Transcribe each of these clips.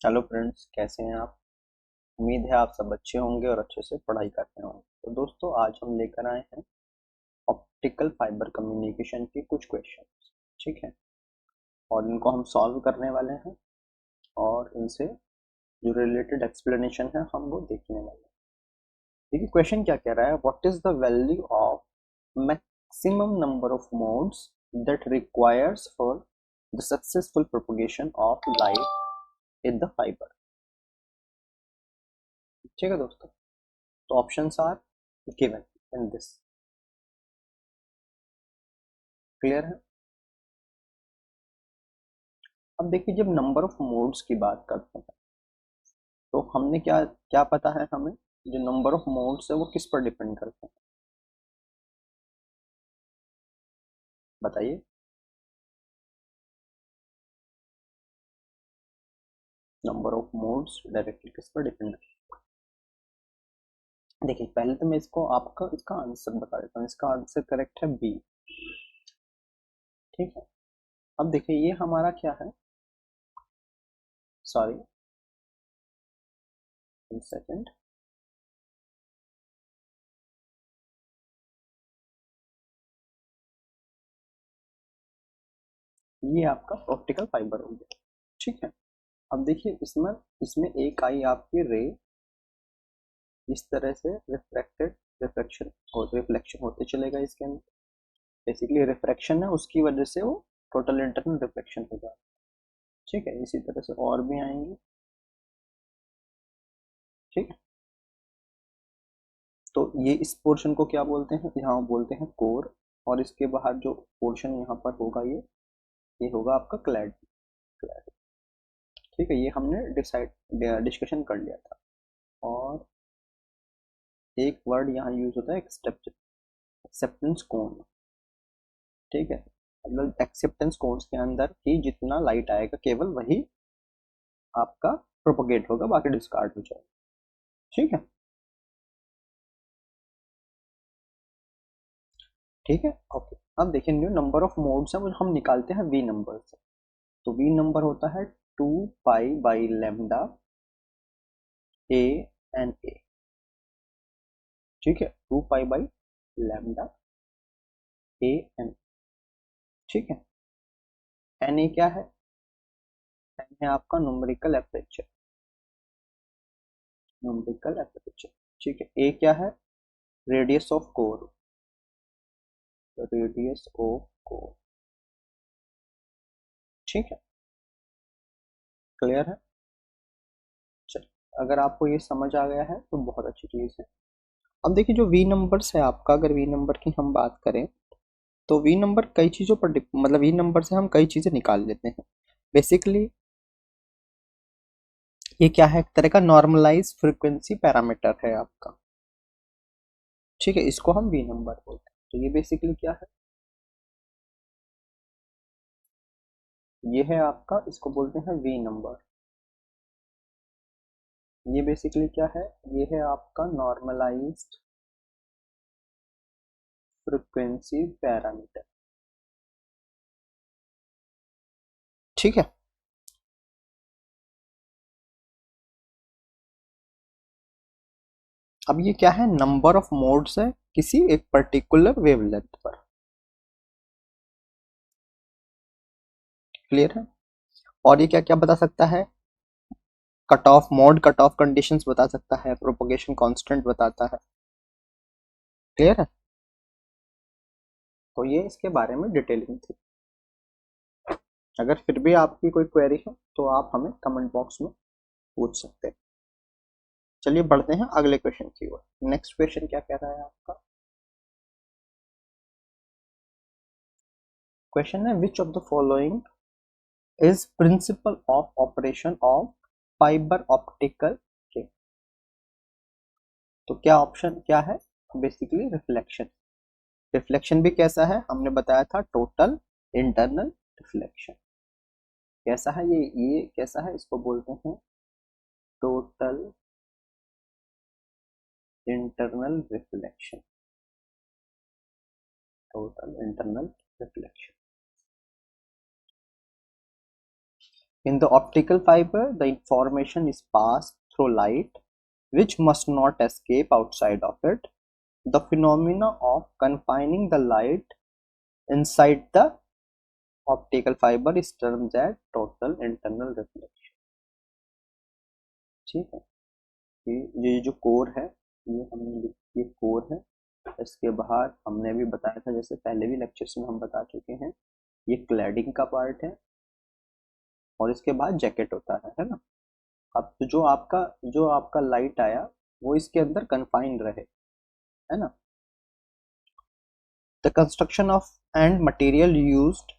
Hello friends, कैसे हैं आप। उम्मीद है आप सब अच्छे होंगे और अच्छे से पढ़ाई कर रहे होंगे। तो दोस्तों, आज हम लेकर आए हैं ऑप्टिकल फाइबर कम्युनिकेशन के कुछ क्वेश्चन। ठीक है, और इनको हम सॉल्व करने वाले हैं और इनसे जो रिलेटेड एक्सप्लेनेशन है हम वो देखने वाले हैं। देखिए क्वेश्चन क्या कह रहा है, what is the value of maximum number of modes that requires for the successful propagation of light in the fiber. ठीक है दोस्तों, तो options are given in this. Clear है। अब देखिए, जब नंबर ऑफ मोड्स की बात करते हैं तो हमने क्या क्या पता है हमें, जो नंबर ऑफ मोड्स है वो किस पर डिपेंड करते हैं, बताइए। नंबर ऑफ मोड्स डायरेक्टली किस पर डिपेंड करते हैं। देखिए, पहले तो मैं इसको आपका इसका आंसर बता देता हूँ। इसका आंसर करेक्ट है बी। ठीक है, अब देखिए ये हमारा क्या है, सॉरी, वन सेकेंड। ये आपका ऑप्टिकल फाइबर हो गया। ठीक है, अब देखिए इसमें इसमें एक आई आपकी रे इस तरह से रिफ्लेक्टेड रिफ्लेक्शन और रिफ्लेक्शन होते चलेगा इसके अंदर। बेसिकली रिफ्रैक्शन है, उसकी वजह से वो टोटल इंटरनल रिफ्लेक्शन हो जाता है। ठीक है, इसी तरह से और भी आएंगे। ठीक है, तो ये इस पोर्शन को क्या बोलते हैं, यहाँ बोलते हैं कोर। और इसके बाहर जो पोर्शन यहाँ पर होगा ये होगा आपका क्लैड। क्लैड। ठीक है, ये हमने डिसाइड डिस्कशन कर लिया था। और एक वर्ड यहाँ यूज होता है एक्सेप्टेंस कोन। ठीक है, मतलब एक्सेप्टेंस कोन्स के अंदर ही जितना लाइट आएगा केवल वही आपका प्रोपोगेट होगा, बाकी डिस्कार्ड हो जाएगा। ठीक है। ठीक है, ओके। अब देखिए, न्यू नंबर ऑफ मोड्स है वो हम निकालते हैं वी नंबर से। तो वी नंबर होता है 2 pi by lambda A N A. ठीक है, 2 pi by lambda A N. ठीक है, एन ए क्या है, एन है आपका न्यूमेरिकल एपरेचर। Numerical aperture. ठीक है, ए क्या है, radius of core. Radius of core. ठीक है, क्लियर है। चलिए, अगर आपको ये समझ आ गया है तो बहुत अच्छी चीज़ है। अब देखिए, जो वी नंबर्स है आपका, अगर वी नंबर की हम बात करें तो वी नंबर कई चीज़ों पर मतलब वी नंबर से हम कई चीज़ें निकाल लेते हैं। बेसिकली ये क्या है, एक तरह का नॉर्मलाइज फ्रीक्वेंसी पैरामीटर है आपका। ठीक है, इसको हम वी नंबर बोलते हैं। तो ये बेसिकली क्या है, ये है आपका, इसको बोलते हैं वी नंबर। ये बेसिकली क्या है, ये है आपका नॉर्मलाइज्ड फ्रीक्वेंसी पैरामीटर। ठीक है, अब ये क्या है, नंबर ऑफ मोड्स है किसी एक पर्टिकुलर वेवलेंथ पर। क्लियर है। और ये क्या क्या बता सकता है, cut off mode, cut off conditions बता सकता है, प्रोपगेशन कांस्टेंट बताता है। क्लियर है। तो ये इसके बारे में डिटेलिंग थी। अगर फिर भी आपकी कोई क्वेरी है तो आप हमें कमेंट बॉक्स में पूछ सकते हैं। चलिए बढ़ते हैं अगले क्वेश्चन की ओर। नेक्स्ट क्वेश्चन क्या कह रहा है आपका, क्वेश्चन है which of the following is principle of operation of fibre optical cable. तो क्या ऑप्शन क्या है, बेसिकली रिफ्लेक्शन। रिफ्लेक्शन भी कैसा है, हमने बताया था टोटल इंटरनल रिफ्लेक्शन। कैसा है ये कैसा है, इसको बोलते हैं total internal reflection. Total internal reflection. In the optical fiber, the information is passed through light, which must not escape outside of it. The phenomena of confining the light inside the optical fiber is termed as total internal reflection. ठीक है, ये जो core है, ये हमने ये core है, इसके बाहर हमने भी बताया था, जैसे पहले भी लेक्चर्स में हम बता चुके हैं, ये क्लैडिंग का पार्ट है और इसके बाद जैकेट होता है ना। अब तो जो आपका लाइट आया वो इसके अंदर कन्फाइंड रहे, है ना। The construction of and material used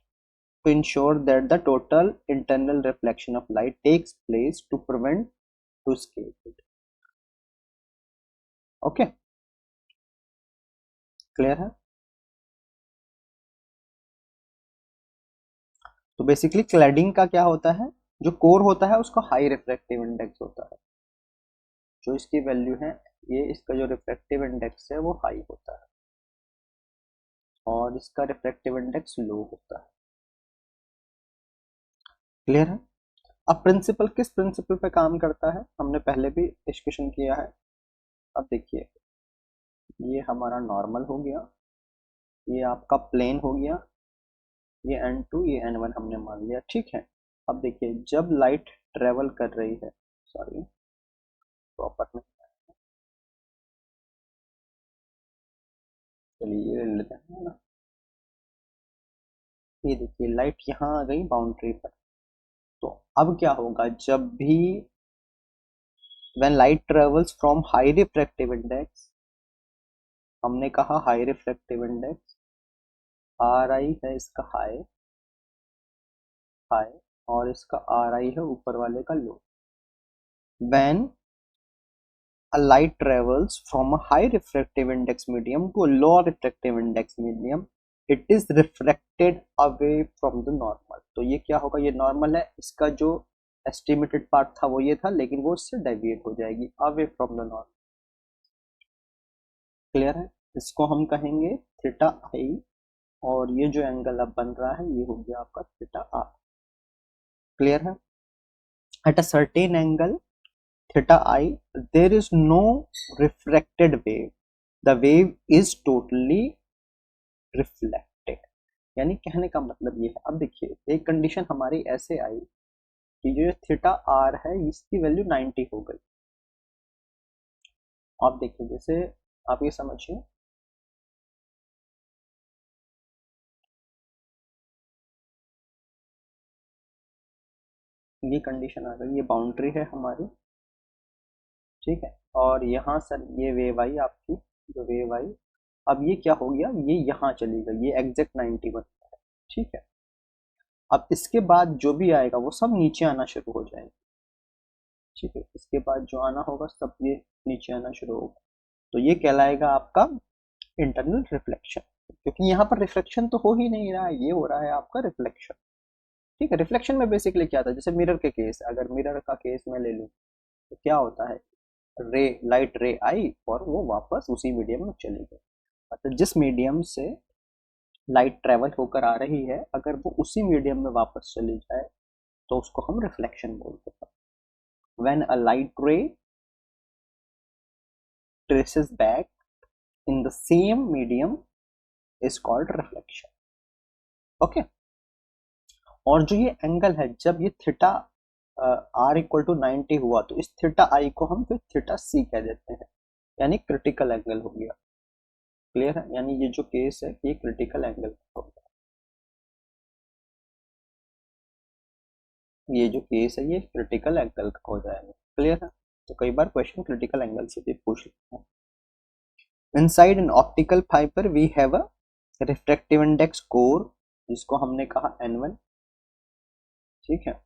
to ensure that the total internal reflection of light takes place to prevent to escape it. Okay, clear है। तो बेसिकली क्लैडिंग का क्या होता है, जो कोर होता है उसका हाई रिफ्रैक्टिव इंडेक्स होता है, जो इसकी वैल्यू है, ये इसका जो रिफ्रैक्टिव इंडेक्स है वो हाई होता है और इसका रिफ्रैक्टिव इंडेक्स लो होता है। क्लियर है। अब प्रिंसिपल किस प्रिंसिपल पे काम करता है हमने पहले भी डिस्कशन किया है। अब देखिए, ये हमारा नॉर्मल हो गया, ये आपका प्लेन हो गया, ये n2 ये n1 हमने मान लिया, ठीक है। अब देखिए, जब लाइट ट्रेवल कर रही है, सॉरी प्रॉपर में, चलिए ये लेते हैं ना। ये देखिए लाइट यहाँ आ गई बाउंड्री पर, तो अब क्या होगा, जब भी when light travels from high refractive index, हमने कहा हाई रिफ्रैक्टिव इंडेक्स आर आई है, इसका हाई हाई और इसका आर आई है ऊपर वाले का लो। when a light travels from a high refractive index medium to a low refractive index medium, it is refracted away from the normal। तो ये क्या होगा, ये नॉर्मल है, इसका जो एस्टिमेटेड पार्ट था वो ये था, लेकिन वो इससे डेविएट हो जाएगी away from the normal. Clear है। इसको हम कहेंगे थीटा आई और ये जो एंगल अब बन रहा है ये हो गया आपका थीटा आर। क्लियर है। At a certain angle theta I, there is no refracted wave, the wave is totally reflected। यानी कहने का मतलब ये है, अब देखिए एक कंडीशन हमारी ऐसे आई कि जो थीटा आर है इसकी वैल्यू 90 हो गई। आप देखिए, जैसे आप ये समझिए, ये कंडीशन आ गई, ये बाउंड्री है हमारी, ठीक है, और यहाँ सर ये वेव आई आपकी, जो वेव आई, अब ये क्या हो गया, ये यहाँ चली गई, ये एग्जैक्ट 90 बन गया, ठीक है। अब इसके बाद जो भी आएगा वो सब नीचे आना शुरू हो जाएगा, ठीक है, इसके बाद जो आना होगा सब ये नीचे आना शुरू होगा, तो ये कहलाएगा आपका इंटरनल रिफ्लेक्शन, क्योंकि यहाँ पर रिफ्लेक्शन तो हो ही नहीं रहा है, ये हो रहा है आपका रिफ्लेक्शन, ठीक है। रिफ्लेक्शन में बेसिकली क्या था, जैसे मिरर के केस, अगर मिरर का केस मैं ले लूँ तो क्या होता है, रे लाइट रे आई और वो वापस उसी मीडियम में चली गई, मतलब जिस मीडियम से लाइट ट्रेवल होकर आ रही है अगर वो उसी मीडियम में वापस चली जाए तो उसको हम रिफ्लेक्शन बोलते हैं। when a light ray traces back in the same medium is called reflection। Okay, और जो ये एंगल है, जब ये थीटा आर इक्वल टू 90 हुआ तो इस थीटा आई को हम फिर थीटा सी कह देते हैं, यानी क्रिटिकल एंगल हो गया। क्लियर है, यानी ये जो केस है ये क्रिटिकल एंगल हो गया, ये जो केस है ये क्रिटिकल एंगल का हो जाएगा। क्लियर है, तो कई बार क्वेश्चन क्रिटिकल एंगल से भी पूछ लेते हैं। Inside an optical fiber we have a refractive index core, जिसको हमने कहा n1, ठीक है,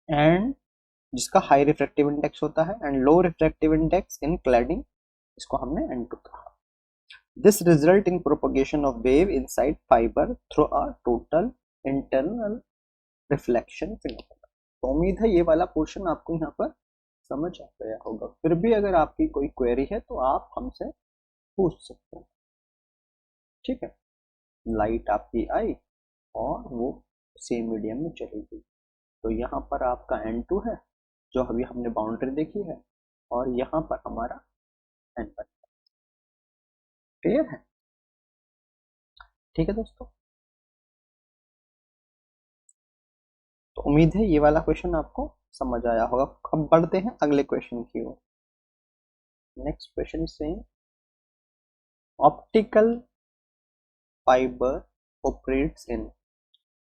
एंड जिसका हाई रिफ्रैक्टिव इंडेक्स होता है, and low refractive index in cladding, इसको हमने n2 कहा। This result in propagation of wave inside fibre through a total internal reflection phenomena. तो उम्मीद है ये वाला पोर्शन आपको यहाँ पर समझ आ गया होगा, फिर भी अगर आपकी कोई क्वेरी है तो आप हमसे पूछ सकते हैं, ठीक है। लाइट आपकी आई और वो सेम मीडियम में चली गई, तो यहाँ पर आपका N2 है जो अभी हमने बाउंड्री देखी है, और यहाँ पर हमारा N1। क्लियर है? ठीक है दोस्तों, तो उम्मीद है ये वाला क्वेश्चन आपको समझ आया होगा। अब बढ़ते हैं अगले क्वेश्चन की ओर। नेक्स्ट क्वेश्चन से optical fibre operates in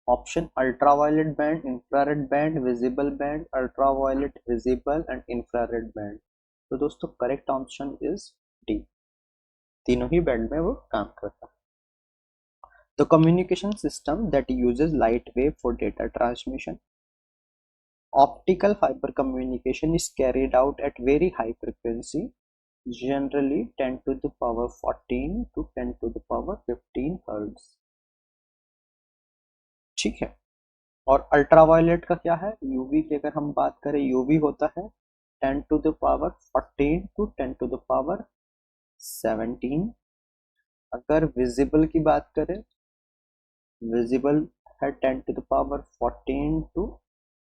option ultraviolet band, infrared band, visible band, ultraviolet, visible and infrared band. तो दोस्तों करेक्ट ऑप्शन इज डी, तीनों ही बैंड में वो काम करता है। The communication system that uses light wave for data transmission. Optical fiber communication is carried out at very high frequency, generally 10 to the power 14 to 10 to the power 15 hertz. ठीक है, और ultraviolet का क्या है, यूवी की अगर हम बात करें, यूवी होता है 10 to the power 14 to 10 to the power 17। अगर विजिबल की बात करें, विजिबल है 10 to the power 14 to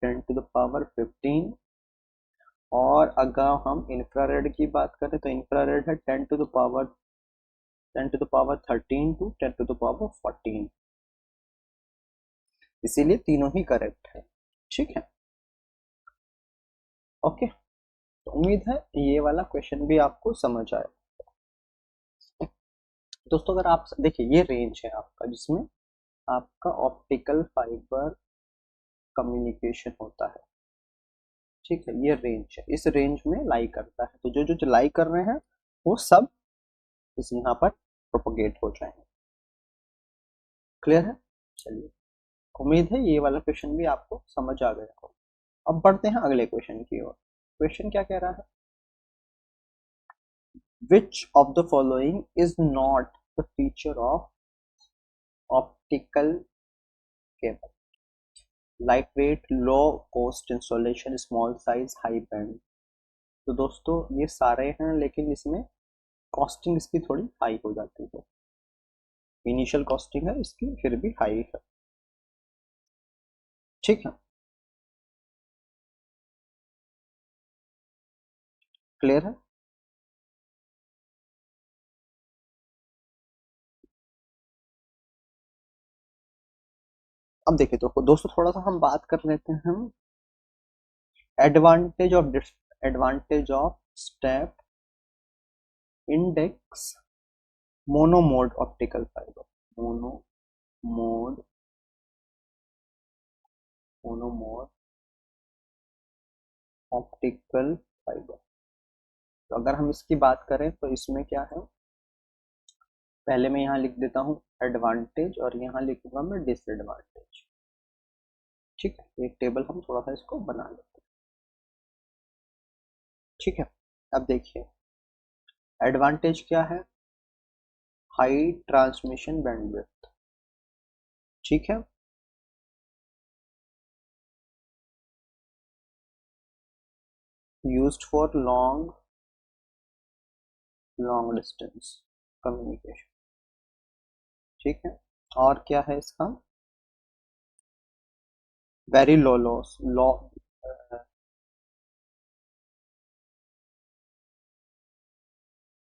10 to the power 15। और अगर हम इंफ्रारेड की बात करें तो इंफ्रारेड है 10 to the power 13 to 10 to the power 14। इसीलिए तीनों ही करेक्ट है। ठीक है, ओके, तो उम्मीद है ये वाला क्वेश्चन भी आपको समझ आया। दोस्तों अगर आप देखिए, ये रेंज है आपका जिसमें आपका ऑप्टिकल फाइबर कम्युनिकेशन होता है। ठीक है, ये रेंज है, इस रेंज में लाई करता है, तो जो जो लाई कर रहे हैं वो सब इस यहाँ पर प्रोपोगेट हो जाएंगे। क्लियर है? चलिए, उम्मीद है ये वाला क्वेश्चन भी आपको समझ आ गया हो। अब बढ़ते हैं अगले क्वेश्चन की ओर। क्वेश्चन क्या कह रहा है, which of the following is not the feature of optical cable, light weight, low cost installation, small size, high band. तो दोस्तों ये सारे हैं, लेकिन इसमें कॉस्टिंग इसकी थोड़ी हाई हो जाती है। इनिशियल कॉस्टिंग है इसकी फिर भी हाई है। ठीक है, क्लियर है? अब देखिए तो दोस्तों थोड़ा सा हम बात कर लेते हैं हम advantage of step index monomode optical fibre, monomode monomode optical fibre. तो अगर हम इसकी बात करें तो इसमें क्या है, पहले मैं यहाँ लिख देता हूँ एडवांटेज और यहाँ लिखूंगा मैं डिसएडवांटेज। ठीक है, एक टेबल हम थोड़ा सा इसको बना लेते हैं। ठीक है, अब देखिए एडवांटेज क्या है, हाई ट्रांसमिशन बैंडविड्थ। ठीक है, used for long distance communication. ठीक है, और क्या है इसका, very low loss,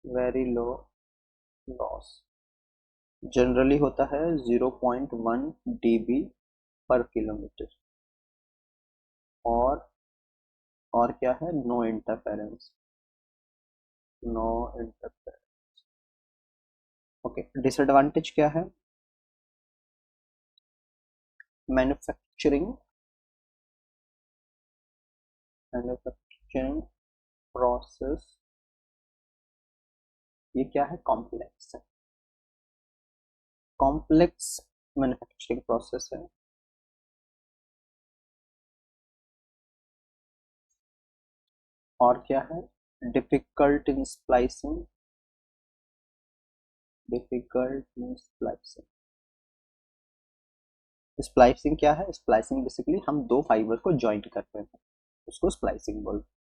very low loss, generally होता है 0.1 dB पर किलोमीटर। और क्या है, no interference, no interference. Okay, disadvantage क्या है, मैन्युफैक्चरिंग मैन्युफैक्चरिंग प्रोसेस, ये क्या है, कॉम्प्लेक्स है, कॉम्प्लेक्स मैन्युफैक्चरिंग प्रोसेस है। और क्या है, difficult in splicing, difficult in splicing. Splicing क्या है, स्प्लाइसिंग बेसिकली हम दो फाइबर को ज्वाइंट करते हैं, उसको स्प्लाइसिंग बोलते हैं।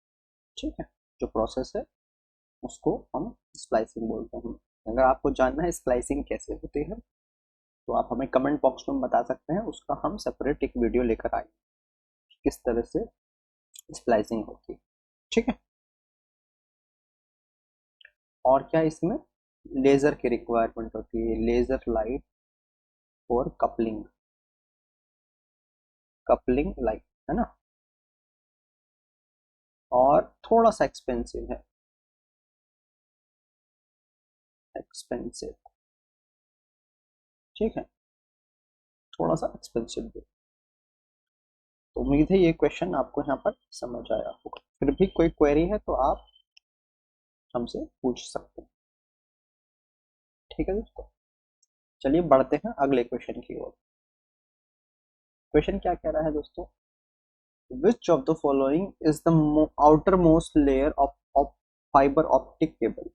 ठीक है, जो प्रोसेस है उसको हम स्प्लाइसिंग बोलते हैं। अगर आपको जानना है स्प्लाइसिंग कैसे होती है तो आप हमें कमेंट बॉक्स में बता सकते हैं, उसका हम सेपरेट एक वीडियो लेकर आए। किस तरह से स्प्लाइसिंग होती है, ठीक है। और क्या इसमें लेजर की रिक्वायरमेंट होती है, लेजर लाइट और कपलिंग लाइट, है ना। और थोड़ा सा एक्सपेंसिव है, एक्सपेंसिव, ठीक है, थोड़ा सा एक्सपेंसिव भी। तो उम्मीद है ये क्वेश्चन आपको यहाँ पर समझ आया होगा। फिर भी कोई क्वेरी है तो आप हमसे पूछ सकते हैं, ठीक है दोस्तों। चलिए बढ़ते हैं अगले क्वेश्चन की ओर। क्वेश्चन क्या कह रहा है दोस्तों, which of the following is the outermost layer of fiber optic cable?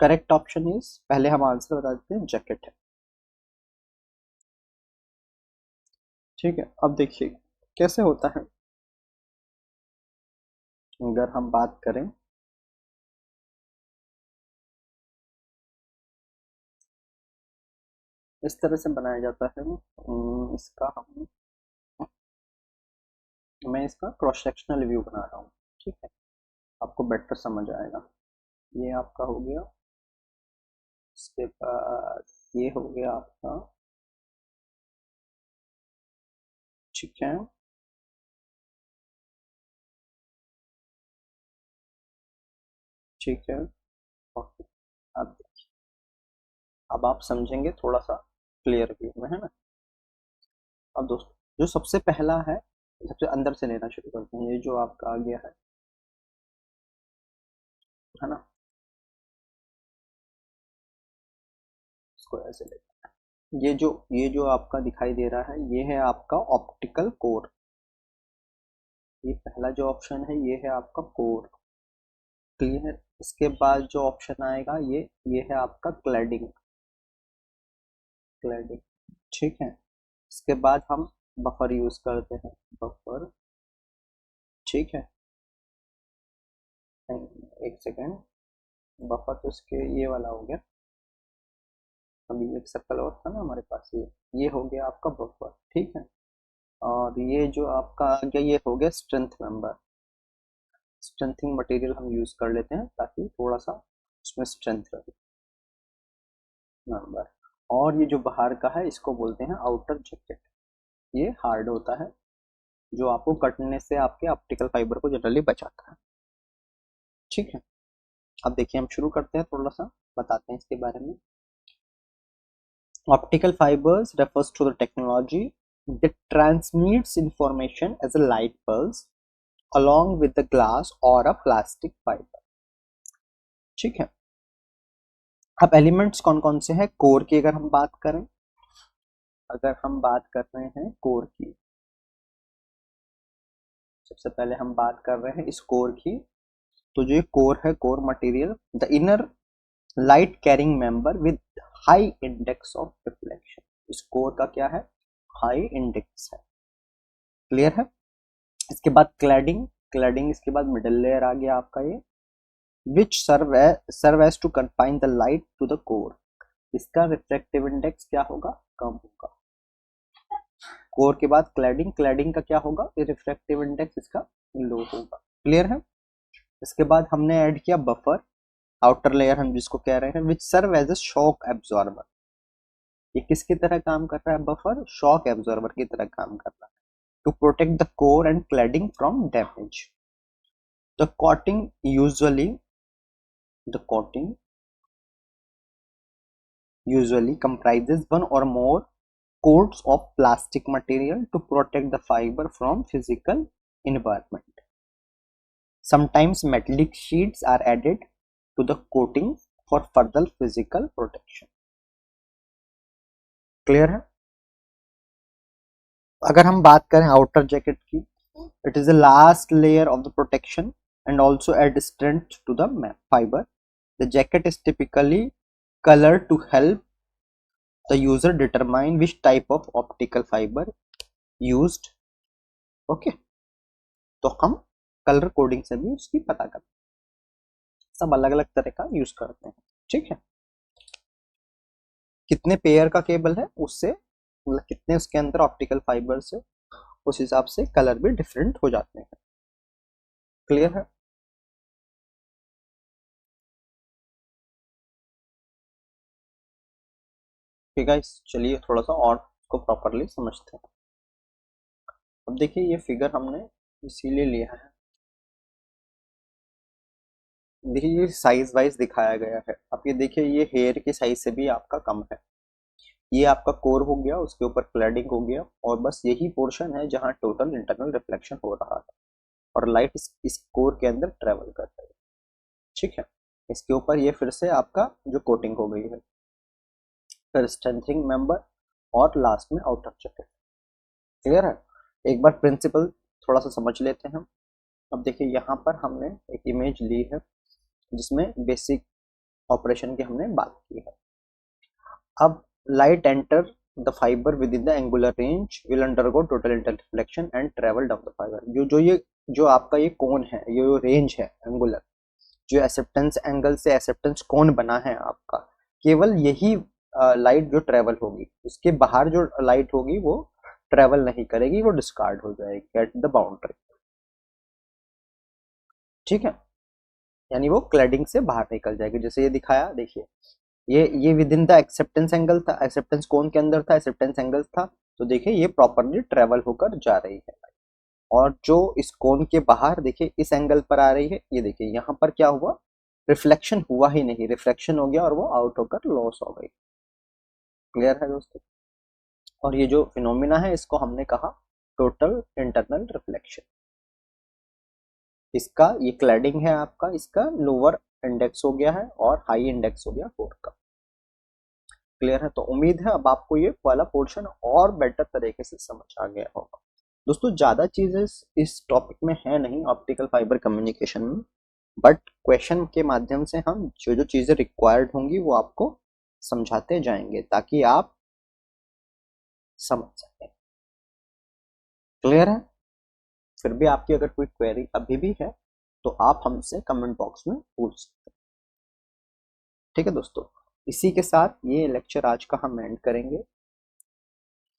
Correct option is, पहले हम आंसर बता देते हैं, जैकेट है, ठीक है। अब देखिए कैसे होता है, अगर हम बात करें इस तरह से बनाया जाता है, इसका हम मैं इसका क्रॉस सेक्शनल व्यू बना रहा हूँ, ठीक है, आपको बेटर समझ आएगा। ये आपका हो गया, इसके बाद ये हो गया आपका, ठीक है। ठीक है, ओके। अब अब आप समझेंगे थोड़ा सा क्लियर व्यू में, है ना। अब दोस्तों जो सबसे पहला है, सबसे अंदर से लेना शुरू करते हैं, ये जो आपका आ गया है ना, इसको ऐसे लेते हैं। ये जो आपका दिखाई दे रहा है, ये है आपका ऑप्टिकल कोर। ये पहला जो ऑप्शन है ये है आपका कोर, क्लियर। इसके बाद जो ऑप्शन आएगा ये है आपका क्लैडिंग, ठीक है। इसके बाद हम बफर यूज करते हैं, बफर, ठीक है। एक सेकेंड, बफर तो इसके ये वाला हो गया, अभी एक सर्कल और था ना हमारे पास, ये हो गया आपका बफर, ठीक है। और ये जो आपका आ गया ये हो गया स्ट्रेंथ मेंबर, स्ट्रेंथिंग मटेरियल हम यूज कर लेते हैं ताकि थोड़ा सा उसमें स्ट्रेंथ रहे, मेंबर। और ये जो बाहर का है इसको बोलते हैं आउटर जैकेट, ये हार्ड होता है, जो आपको कटने से आपके ऑप्टिकल फाइबर को जनरली बचाता है, ठीक है। अब देखिए हम शुरू करते हैं, थोड़ा सा बताते हैं इसके बारे में। Optical fibers refers to the technology that transmits information as a light pulse along with the glass or a plastic fiber, ठीक है। अब एलिमेंट्स कौन कौन से हैं कोर की, अगर हम बात करें, अगर हम बात कर रहे हैं कोर की, सबसे पहले हम बात कर रहे हैं इस कोर की। तो जो ये कोर है, core material, the inner light carrying member with high index of reflection, इस कोर का क्या है, हाई इंडेक्स है, क्लियर है। इसके बाद क्लैडिंग इसके बाद मिडल लेयर आ गया आपका ये, which serve as to confine the light to the core, इसका रिफ्लेक्टिव इंडेक्स क्या होगा, कम होगा। कोर के बाद क्लैडिंग का क्या होगा, रिफ्लेक्टिव इंडेक्स इसका लो होगा, क्लियर है। इसके बाद हमने ऐड किया बफर, आउटर लेयर हम जिसको कह रहे हैं, which serve as a shock absorber, ये किसकी तरह काम कर रहा है, बफर शॉक एब्जॉर्बर की तरह काम कर रहा है, to protect the core and cladding from damage. The coating usually comprises one or more coats of plastic material to protect the fiber from physical environment. Sometimes metallic sheets are added to the coating for further physical protection. Clear है। अगर हम बात करें outer jacket की, it is the last layer of the protection and also add strength to the fiber. The jacket is typically colored to help the user determine which type of optical fiber used. Okay, तो हम colour coding से भी उसकी पता करते हैं, सब अलग अलग तरह का यूज करते हैं, ठीक है। कितने पेयर का केबल है उससे मतलब कितने उसके अंदर ऑप्टिकल फाइबर्स है, उस हिसाब से कलर भी डिफरेंट हो जाते हैं। क्लियर है? ठीक है, चलिए थोड़ा सा और को प्रॉपरली समझते हैं। अब देखिए ये फिगर हमने इसीलिए लिया है, देखिए ये साइज वाइज दिखाया गया है। अब ये देखिए ये हेयर की साइज से भी आपका कम है। ये आपका कोर हो गया, उसके ऊपर क्लैडिंग हो गया, और बस यही पोर्शन है जहाँ टोटल इंटरनल रिफ्लेक्शन हो रहा है और लाइट इस कोर के अंदर ट्रेवल कर रही है। ठीक है, इसके ऊपर ये फिर से आपका जो कोटिंग हो गई है, फिर स्ट्रेंथनिंग मेंबर, और लास्ट में आउटर जैकेट। क्लियर है? एक बार प्रिंसिपल थोड़ा सा समझ लेते हैं। अब देखिए यहाँ पर हमने एक इमेज ली है जिसमें बेसिक ऑपरेशन की हमने बात की है। अब light enter the fibre within the angular range will undergo total interflection and travel down the fibre. जो आपका ये कोन है, ये जो रेंज है एंगुलर, जो एक्सेप्टेंस एंगल से एक्सेप्टेंस कोन बना है आपका, केवल यही लाइट जो ट्रेवल होगी, उसके बाहर जो लाइट होगी वो ट्रेवल नहीं करेगी, वो डिस्कार्ड हो जाएगी एट द बाउंड्री। ठीक है, यानी वो क्लैडिंग से बाहर निकल जाएगी। जैसे ये दिखाया, देखिए ये with in the acceptance angle था, एक्सेप्टेंस कोन के अंदर था, एक्सेप्टेंस एंगल था, तो देखिए ये प्रॉपरली ट्रेवल होकर जा रही है। और जो इस कोन के बाहर देखिए इस एंगल पर आ रही है, ये देखिए यहाँ पर क्या हुआ, रिफ्लेक्शन हुआ ही नहीं, रिफ्लेक्शन हो गया और वो आउट होकर लॉस हो गई। क्लियर है दोस्तों? और ये जो फिनोमिना है इसको हमने कहा टोटल इंटरनल रिफ्लेक्शन। इसका ये क्लैडिंग है आपका, इसका लोअर इंडेक्स हो गया है और हाई इंडेक्स हो गया कोर का। क्लियर है? तो उम्मीद है अब आपको ये वाला पोर्शन और बेटर तरीके से समझ आ गया होगा। दोस्तों ज़्यादा चीज़ें इस टॉपिक में है नहीं ऑप्टिकल फाइबर कम्युनिकेशन में, बट क्वेश्चन के माध्यम से हम जो जो चीज़ें रिक्वायर्ड होंगी वो आपको समझाते जाएंगे ताकि आप समझ सकें। क्लियर है? फिर भी आपकी अगर कोई क्वेरी अभी भी है तो आप हमसे कमेंट बॉक्स में पूछ सकते हैं। ठीक है दोस्तों, इसी के साथ ये लेक्चर आज का हम एंड करेंगे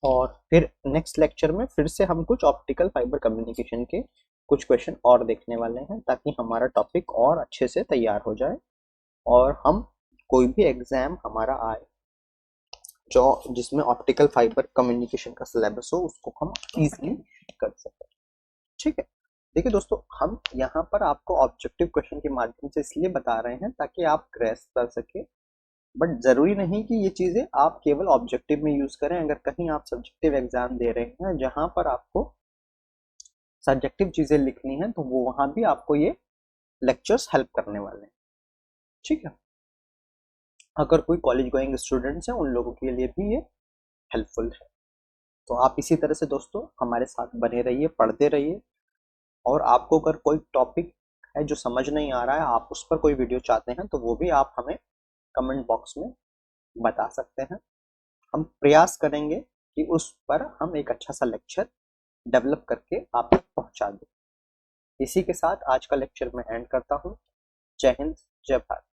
और फिर नेक्स्ट लेक्चर में फिर से हम कुछ ऑप्टिकल फाइबर कम्युनिकेशन के कुछ क्वेश्चन और देखने वाले हैं ताकि हमारा टॉपिक और अच्छे से तैयार हो जाए और हम कोई भी एग्जाम हमारा आए जो जिसमें ऑप्टिकल फाइबर कम्युनिकेशन का सिलेबस हो उसको हम इजीली कर सकें। ठीक है, देखिए दोस्तों हम यहाँ पर आपको ऑब्जेक्टिव क्वेश्चन के माध्यम से इसलिए बता रहे हैं ताकि आप ग्रेस कर सके, बट जरूरी नहीं कि ये चीजें आप केवल ऑब्जेक्टिव में यूज करें। अगर कहीं आप सब्जेक्टिव एग्जाम दे रहे हैं जहां पर आपको सब्जेक्टिव चीजें लिखनी है तो वो वहां भी आपको ये लेक्चर्स हेल्प करने वाले हैं। ठीक है, अगर कोई कॉलेज गोइंग स्टूडेंट्स हैं उन लोगों के लिए भी ये हेल्पफुल है। तो आप इसी तरह से दोस्तों हमारे साथ बने रहिए, पढ़ते रहिए, और आपको अगर कोई टॉपिक है जो समझ नहीं आ रहा है, आप उस पर कोई वीडियो चाहते हैं तो वो भी आप हमें कमेंट बॉक्स में बता सकते हैं। हम प्रयास करेंगे कि उस पर हम एक अच्छा सा लेक्चर डेवलप करके आप तक पहुंचा दें। इसी के साथ आज का लेक्चर मैं एंड करता हूं। जय हिंद, जय भारत।